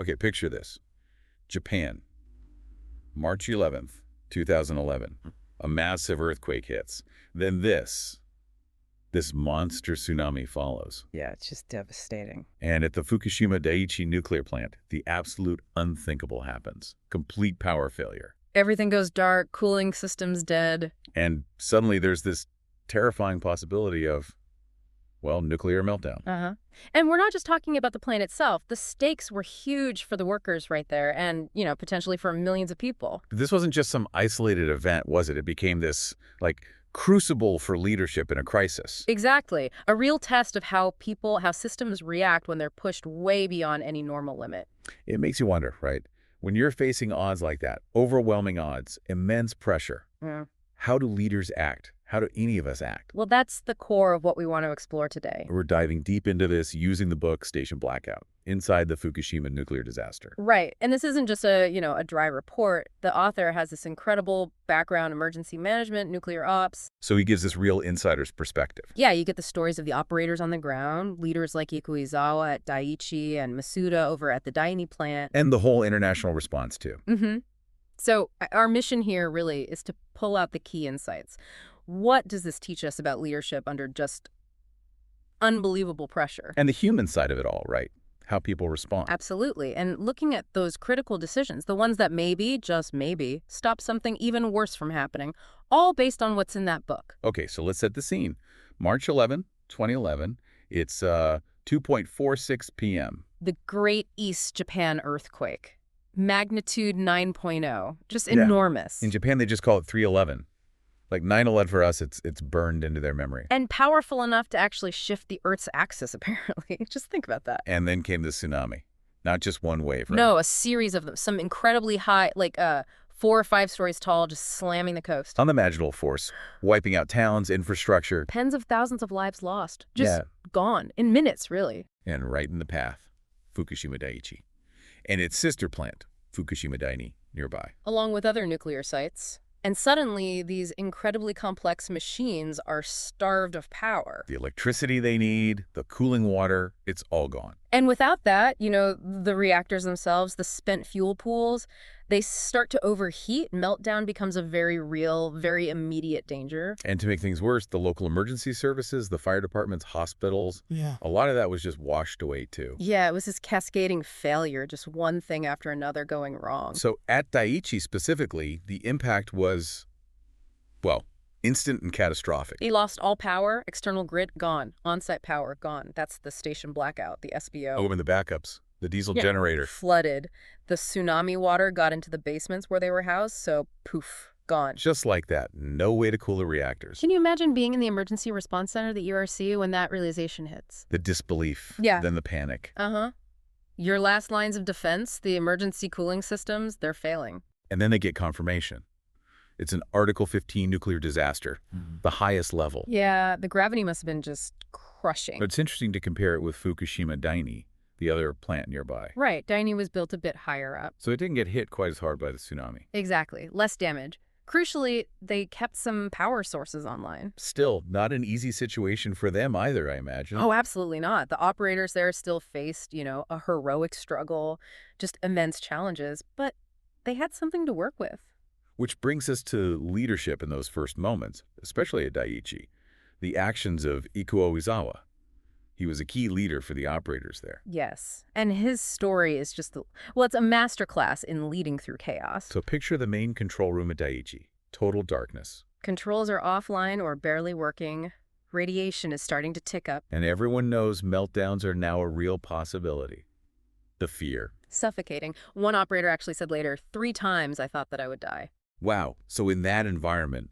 Okay, picture this. Japan, March 11th, 2011. A massive earthquake hits. Then this monster tsunami follows. Yeah, it's just devastating. And at the Fukushima Daiichi nuclear plant, the absolute unthinkable happens. Complete power failure. Everything goes dark, cooling system's dead. And suddenly there's this terrifying possibility of, well, nuclear meltdown. And we're not just talking about the plant itself. The stakes were huge for the workers right there and, potentially for millions of people. This wasn't just some isolated event, was it? It became this, crucible for leadership in a crisis. Exactly. A real test of how systems react when they're pushed way beyond any normal limit. It makes you wonder, right? When you're facing odds like that, overwhelming odds, immense pressure, how do leaders act? How do any of us act? Well, that's the core of what we want to explore today. We're diving deep into this using the book Station Blackout, Inside the Fukushima Nuclear Disaster. Right. And this isn't just a dry report. The author has this incredible background, emergency management, nuclear ops. So he gives this real insider's perspective. Yeah, you get the stories of the operators on the ground, leaders like Ikuizawa at Daiichi and Masuda over at the Daini plant. And the whole international response, too. So our mission here really is to pull out the key insights. What does this teach us about leadership under just unbelievable pressure? And the human side of it all, right? How people respond. Absolutely. And looking at those critical decisions, the ones that maybe, just maybe, stop something even worse from happening, all based on what's in that book. Okay, so let's set the scene. March 11, 2011. It's 2:46 p.m. The Great East Japan earthquake. Magnitude 9.0. Just enormous. In Japan, they just call it 311. Like 9/11 for us, it's burned into their memory. And powerful enough to actually shift the Earth's axis, apparently. Just think about that. And then came the tsunami. Not just one wave, right? No, a series of them. Some incredibly high, 4 or 5 stories tall, just slamming the coast. Unimaginable force, wiping out towns, infrastructure. Tens of thousands of lives lost. Just gone. In minutes, really. And right in the path, Fukushima Daiichi. And its sister plant, Fukushima Daini, nearby. Along with other nuclear sites. And suddenly, these incredibly complex machines are starved of power. The electricity they need, the cooling water, it's all gone. And without that, the reactors themselves, the spent fuel pools, they start to overheat. Meltdown becomes a very real, very immediate danger. And to make things worse, the local emergency services, the fire departments, hospitals, a lot of that was just washed away too. Yeah, it was this cascading failure, just one thing after another going wrong. So at Daiichi specifically, the impact was, well, instant and catastrophic. They lost all power, external grid gone, on-site power gone. That's the station blackout, the SBO. Oh, and the backups, the diesel generator. Flooded. The tsunami water got into the basements where they were housed, so poof, gone. Just like that. No way to cool the reactors. Can you imagine being in the emergency response center, the ERC, when that realization hits? The disbelief. Yeah. Then the panic. Your last lines of defense, the emergency cooling systems, they're failing. And then they get confirmation. It's an Article 15 nuclear disaster, the highest level. Yeah, the gravity must have been just crushing. It's interesting to compare it with Fukushima Daini, the other plant nearby. Right, Daini was built a bit higher up. So it didn't get hit quite as hard by the tsunami. Exactly, less damage. Crucially, they kept some power sources online. Still, not an easy situation for them either, I imagine. Oh, absolutely not. The operators there still faced, a heroic struggle, just immense challenges, but they had something to work with. Which brings us to leadership in those first moments, especially at Daiichi. The actions of Ikuizawa. He was a key leader for the operators there. Yes, and his story is just, it's a masterclass in leading through chaos. So picture the main control room at Daiichi. Total darkness. Controls are offline or barely working. Radiation is starting to tick up. And everyone knows meltdowns are now a real possibility. The fear. Suffocating. One operator actually said later, 3 times I thought that I would die. Wow. So in that environment,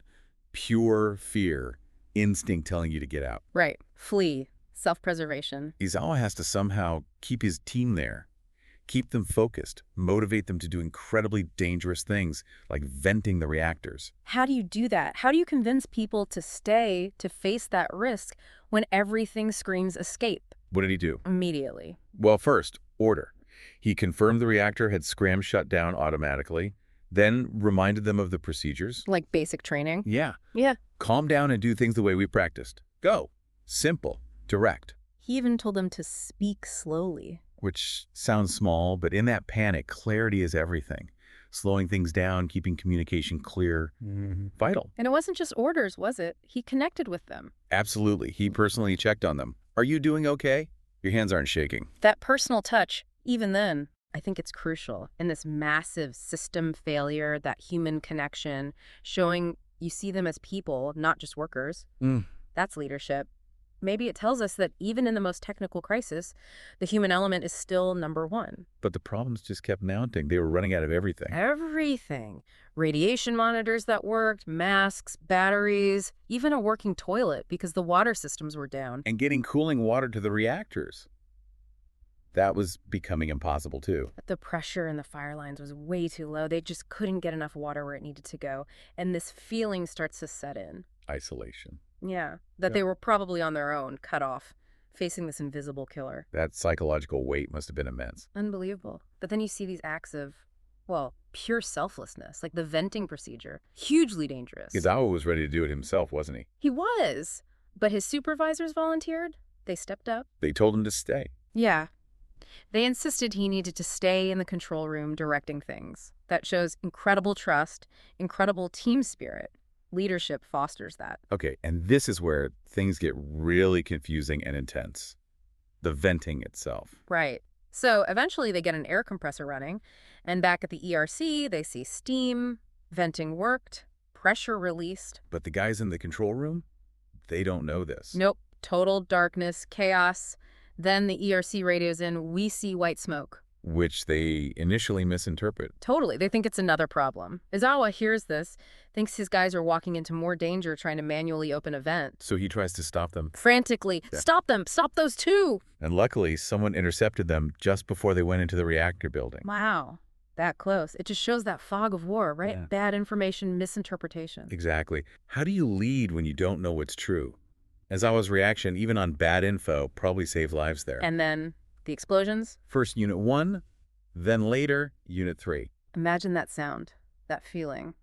pure fear, instinct telling you to get out. Right. Flee. Self-preservation. Izawa has to somehow keep his team there, keep them focused, motivate them to do incredibly dangerous things like venting the reactors. How do you do that? How do you convince people to stay, to face that risk when everything screams escape? What did he do? Immediately. Well, first, order. He confirmed the reactor had scram shut down automatically, then reminded them of the procedures. Like basic training? Yeah. Yeah. Calm down and do things the way we practiced. Go. Simple. Direct. He even told them to speak slowly. which sounds small, but in that panic, clarity is everything. Slowing things down, keeping communication clear, vital. And it wasn't just orders, was it? He connected with them. Absolutely. He personally checked on them. Are you doing okay? Your hands aren't shaking. That personal touch, even then, I think it's crucial in this massive system failure, that human connection, showing you see them as people, not just workers. That's leadership. Maybe it tells us that even in the most technical crisis, the human element is still number one. But the problems just kept mounting. They were running out of everything. Everything. Radiation monitors that worked, masks, batteries, even a working toilet because the water systems were down. And getting cooling water to the reactors. That was becoming impossible, too. The pressure in the fire lines was way too low. They just couldn't get enough water where it needed to go. And this feeling starts to set in. Isolation. Yeah, that they were probably on their own, cut off, facing this invisible killer. That psychological weight must have been immense. Unbelievable. But then you see these acts of, well, pure selflessness, like the venting procedure. Hugely dangerous. Izawa was ready to do it himself, wasn't he? He was. But his supervisors volunteered. They stepped up. They told him to stay. Yeah. They insisted he needed to stay in the control room directing things. That shows incredible trust, incredible team spirit. Leadership fosters that. Okay, and this is where things get really confusing and intense. The venting itself. Right. So eventually they get an air compressor running, and back at the ERC, they see steam, venting worked, pressure released. But the guys in the control room, they don't know this. Nope. Total darkness, chaos. Then the ERC radios in, we see white smoke. Which they initially misinterpret. Totally. They think it's another problem. Izawa hears this, thinks his guys are walking into more danger trying to manually open a vent. So he tries to stop them. Frantically, stop them! Stop those two! And luckily, someone intercepted them just before they went into the reactor building. Wow. That close. It just shows that fog of war, right? Yeah. Bad information, misinterpretation. Exactly. How do you lead when you don't know what's true? Izawa's reaction, even on bad info, probably saved lives there. And then the explosions? First Unit 1, then later, Unit 3. Imagine that sound, that feeling,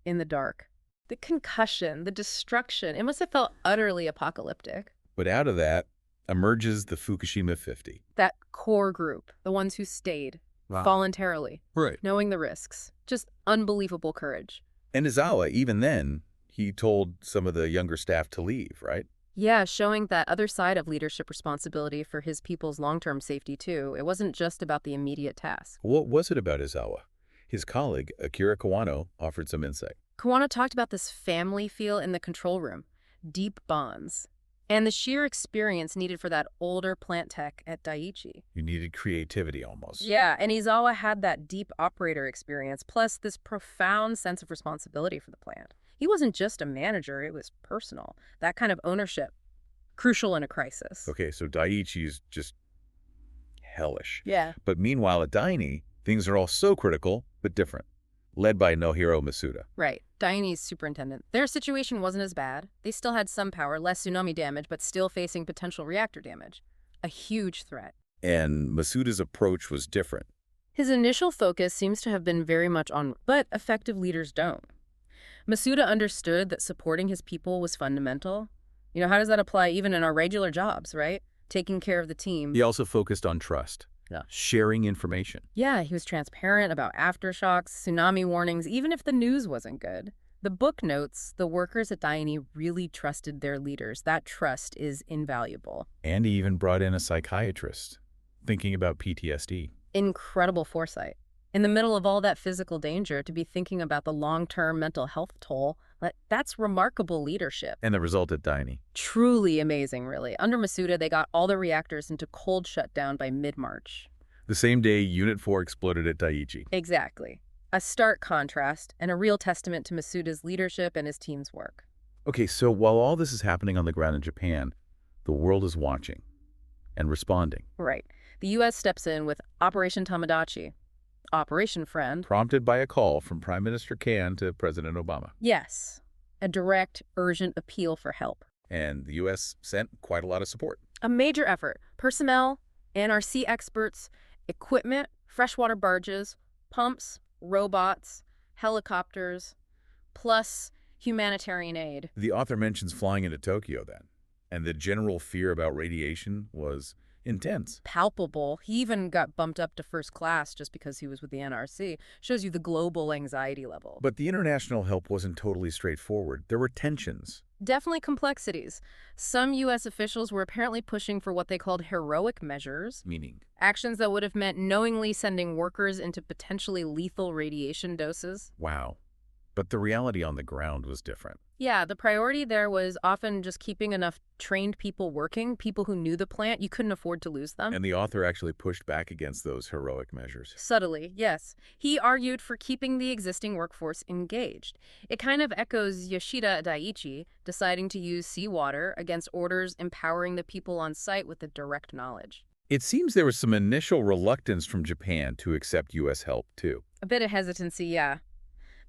in the dark. The concussion, the destruction. It must have felt utterly apocalyptic. But out of that emerges the Fukushima 50. That core group, the ones who stayed, voluntarily, Right. knowing the risks. Just unbelievable courage. And Izawa, even then, he told some of the younger staff to leave, right? Yeah, showing that other side of leadership responsibility for his people's long-term safety, too. It wasn't just about the immediate task. What was it about Izawa? His colleague, Akira Kawano, offered some insight. Kawano talked about this family feel in the control room, deep bonds, and the sheer experience needed for that older plant tech at Daiichi. You needed creativity almost. Yeah, and Izawa had that deep operator experience, plus this profound sense of responsibility for the plant. He wasn't just a manager, it was personal. That kind of ownership, crucial in a crisis. Okay, so Daiichi's just hellish. Yeah. But meanwhile at Daini, things are all so critical, but different. Led by Nohiro Masuda. Right. Daini's superintendent. Their situation wasn't as bad. They still had some power, less tsunami damage, but still facing potential reactor damage. A huge threat. And Masuda's approach was different. His initial focus seems to have been very much on, but effective leaders don't. Masuda understood that supporting his people was fundamental. You know, how does that apply even in our regular jobs, right? Taking care of the team. He also focused on trust. Yeah. Sharing information. Yeah, he was transparent about aftershocks, tsunami warnings, even if the news wasn't good. The book notes the workers at Daini really trusted their leaders. That trust is invaluable. And he even brought in a psychiatrist, thinking about PTSD. Incredible foresight. In the middle of all that physical danger, to be thinking about the long-term mental health toll, that's remarkable leadership. And the result at Daini. Truly amazing, really. Under Masuda, they got all the reactors into cold shutdown by mid-March. The same day Unit 4 exploded at Daiichi. Exactly. A stark contrast and a real testament to Masuda's leadership and his team's work. Okay, so while all this is happening on the ground in Japan, the world is watching and responding. Right. The U.S. steps in with Operation Tamagotchi. Operation Friend. Prompted by a call from Prime Minister Kan to President Obama. Yes. A direct, urgent appeal for help. And the U.S. sent quite a lot of support. A major effort. Personnel, NRC experts, equipment, freshwater barges, pumps, robots, helicopters, plus humanitarian aid. The author mentions flying into Tokyo then. And the general fear about radiation was Intense. Palpable. He even got bumped up to first class just because he was with the NRC. Shows you the global anxiety level. But the international help wasn't totally straightforward. There were tensions. Definitely complexities. Some U.S. officials were apparently pushing for what they called heroic measures. Meaning? Actions that would have meant knowingly sending workers into potentially lethal radiation doses. Wow. But the reality on the ground was different. Yeah, the priority there was often just keeping enough trained people working, people who knew the plant. You couldn't afford to lose them. And the author actually pushed back against those heroic measures. Subtly, yes. He argued for keeping the existing workforce engaged. It kind of echoes Yoshida Daiichi deciding to use seawater against orders empowering the people on site with the direct knowledge. It seems there was some initial reluctance from Japan to accept U.S. help, too. A bit of hesitancy, yeah.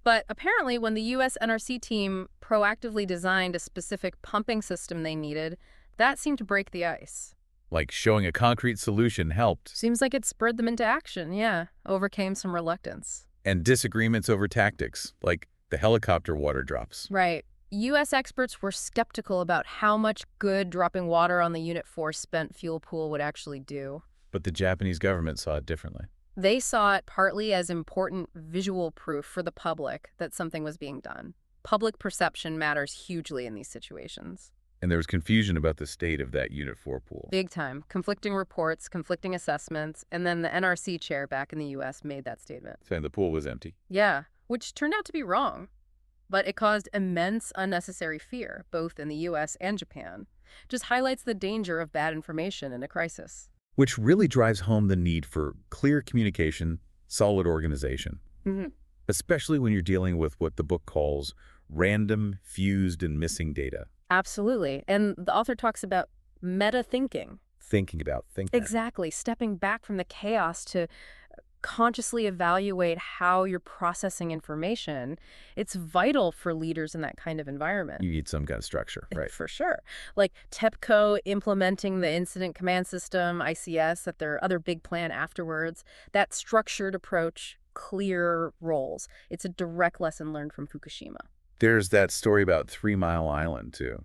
But apparently when the U.S. NRC team proactively designed a specific pumping system they needed, that seemed to break the ice. Like showing a concrete solution helped. Seems like it spurred them into action, yeah. Overcame some reluctance. And disagreements over tactics, like the helicopter water drops. Right. U.S. experts were skeptical about how much good dropping water on the Unit 4 spent fuel pool would actually do. But the Japanese government saw it differently. They saw it partly as important visual proof for the public that something was being done. Public perception matters hugely in these situations. And there was confusion about the state of that Unit 4 pool. Big time. Conflicting reports, conflicting assessments, and then the NRC chair back in the U.S. made that statement. Saying the pool was empty. Yeah, which turned out to be wrong. But it caused immense unnecessary fear, both in the U.S. and Japan. Just highlights the danger of bad information in a crisis. Which really drives home the need for clear communication, solid organization. Especially when you're dealing with what the book calls random, fused, and missing data. Absolutely. And the author talks about meta-thinking. Thinking about thinking. Exactly. Stepping back from the chaos to consciously evaluate how you're processing information. It's vital for leaders in that kind of environment. You need some kind of structure, right? For sure. Like TEPCO implementing the Incident Command System, ICS, at their other big plan afterwards. That structured approach, clear roles. It's a direct lesson learned from Fukushima. There's that story about 3 Mile Island, too.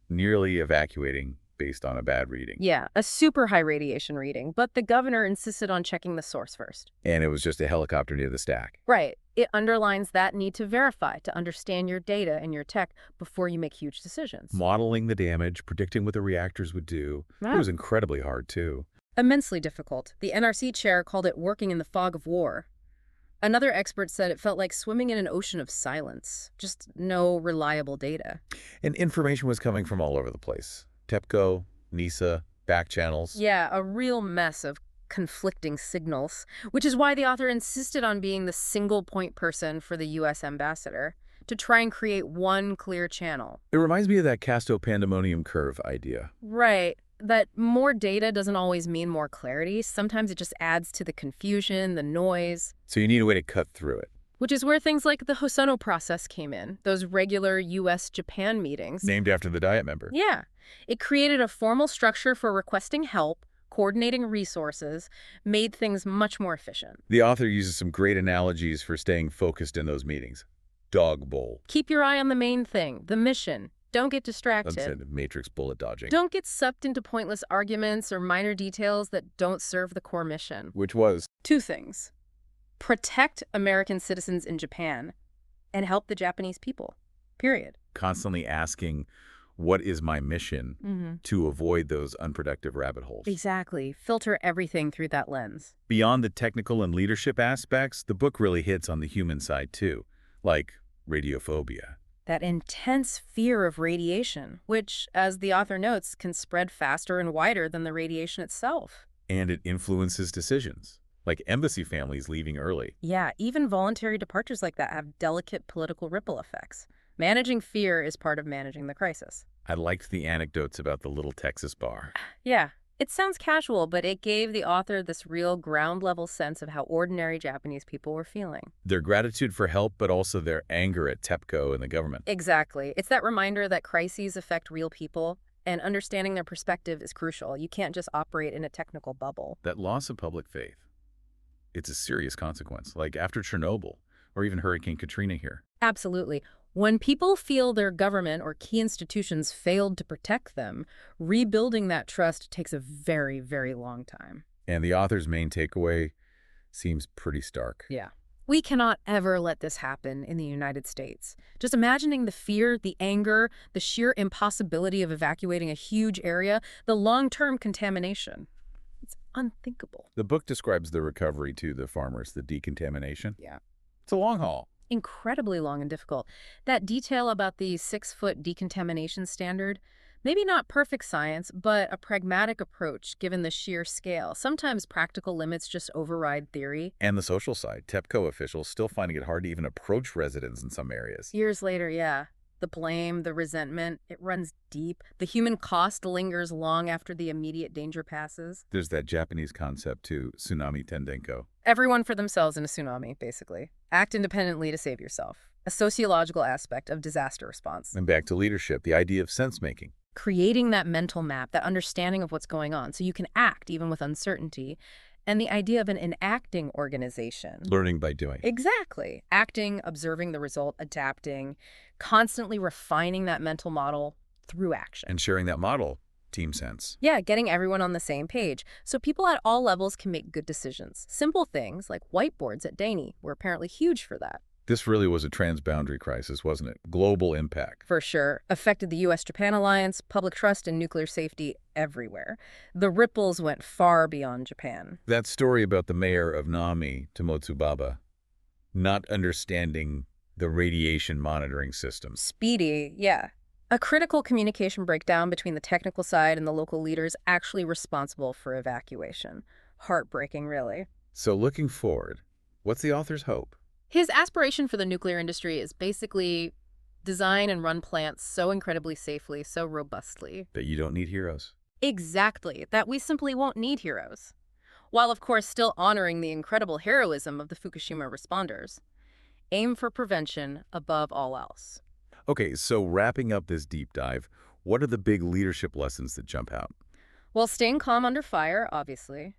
Nearly evacuating based on a bad reading. Yeah, a super high radiation reading, but the governor insisted on checking the source first. And it was just a helicopter near the stack. Right. It underlines that need to verify, to understand your data and your tech before you make huge decisions. Modeling the damage, predicting what the reactors would do. Yeah. It was incredibly hard, too. Immensely difficult. The NRC chair called it working in the fog of war. Another expert said it felt like swimming in an ocean of silence, just no reliable data. And information was coming from all over the place. TEPCO, NISA, back channels. Yeah, a real mess of conflicting signals, which is why the author insisted on being the single point person for the U.S. ambassador, to try and create one clear channel. It reminds me of that Casto pandemonium curve idea. Right. That more data doesn't always mean more clarity. Sometimes it just adds to the confusion, the noise. So you need a way to cut through it. Which is where things like the Hosono process came in, those regular U.S.-Japan meetings. Named after the Diet member. Yeah. It created a formal structure for requesting help, coordinating resources, made things much more efficient. The author uses some great analogies for staying focused in those meetings. Dog bowl. Keep your eye on the main thing, the mission. Don't get distracted. Instead of Matrix bullet dodging. Don't get sucked into pointless arguments or minor details that don't serve the core mission. Which was? 2 things. Protect American citizens in Japan and help the Japanese people. Period. Constantly asking, what is my mission, to avoid those unproductive rabbit holes. Exactly. Filter everything through that lens. Beyond the technical and leadership aspects, the book really hits on the human side too, like radiophobia. That intense fear of radiation, which, as the author notes, can spread faster and wider than the radiation itself. And it influences decisions, like embassy families leaving early. Yeah, even voluntary departures like that have delicate political ripple effects. Managing fear is part of managing the crisis. I liked the anecdotes about the little Texas bar. Yeah, it sounds casual, but it gave the author this real ground-level sense of how ordinary Japanese people were feeling. Their gratitude for help, but also their anger at TEPCO and the government. Exactly. It's that reminder that crises affect real people, and understanding their perspective is crucial. You can't just operate in a technical bubble. That loss of public faith, it's a serious consequence, like after Chernobyl, or even Hurricane Katrina here. Absolutely. When people feel their government or key institutions failed to protect them, rebuilding that trust takes a very, very long time. And the author's main takeaway seems pretty stark. Yeah. We cannot ever let this happen in the United States. Just imagining the fear, the anger, the sheer impossibility of evacuating a huge area, the long-term contamination. It's unthinkable. The book describes the recovery to the farmers, the decontamination. Yeah. It's a long haul. Incredibly long and difficult. That detail about the 6-foot decontamination standard, maybe not perfect science, but a pragmatic approach given the sheer scale. Sometimes practical limits just override theory. And the social side, TEPCO officials still finding it hard to even approach residents in some areas. Years later, yeah. The blame, the resentment, it runs deep. The human cost lingers long after the immediate danger passes. There's that Japanese concept too, tsunami tendenko. Everyone for themselves in a tsunami, basically. Act independently to save yourself. A sociological aspect of disaster response. And back to leadership, the idea of sense-making. Creating that mental map, that understanding of what's going on, so you can act even with uncertainty. And the idea of an enacting organization. Learning by doing. Exactly. Acting, observing the result, adapting, constantly refining that mental model through action. And sharing that model, team sense. Yeah, getting everyone on the same page so people at all levels can make good decisions. Simple things like whiteboards at Daini were apparently huge for that. This really was a transboundary crisis, wasn't it? Global impact. For sure. Affected the U.S.-Japan alliance, public trust, and nuclear safety everywhere. The ripples went far beyond Japan. That story about the mayor of Nami, Tomotsubaba, not understanding the radiation monitoring systems. Speedy, yeah. A critical communication breakdown between the technical side and the local leaders actually responsible for evacuation. Heartbreaking, really. So looking forward, what's the author's hope? His aspiration for the nuclear industry is basically design and run plants so incredibly safely, so robustly. That you don't need heroes. Exactly, that we simply won't need heroes. While, of course, still honoring the incredible heroism of the Fukushima responders. Aim for prevention above all else. Okay, so wrapping up this deep dive, what are the big leadership lessons that jump out? Well, staying calm under fire, obviously.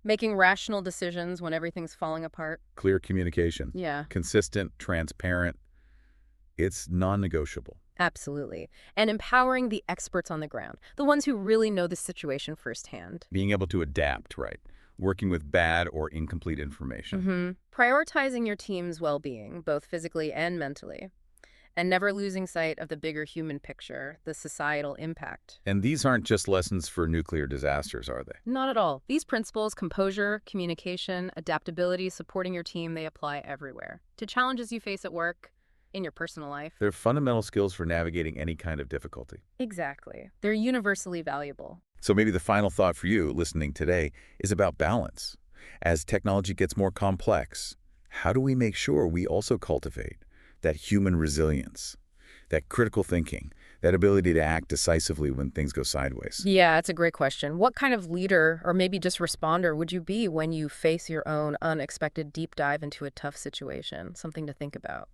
Making rational decisions when everything's falling apart. Clear communication. Yeah. Consistent, transparent. It's non-negotiable. Absolutely. And empowering the experts on the ground, the ones who really know the situation firsthand. Being able to adapt, right? Working with bad or incomplete information. Prioritizing your team's well-being, both physically and mentally. And never losing sight of the bigger human picture, the societal impact. And these aren't just lessons for nuclear disasters, are they? Not at all. These principles, composure, communication, adaptability, supporting your team, they apply everywhere. To challenges you face at work, in your personal life. They're fundamental skills for navigating any kind of difficulty. Exactly. They're universally valuable. So maybe the final thought for you listening today is about balance. As technology gets more complex, how do we make sure we also cultivate that human resilience, that critical thinking, that ability to act decisively when things go sideways? Yeah, that's a great question. What kind of leader, or maybe just responder, would you be when you face your own unexpected deep dive into a tough situation? Something to think about.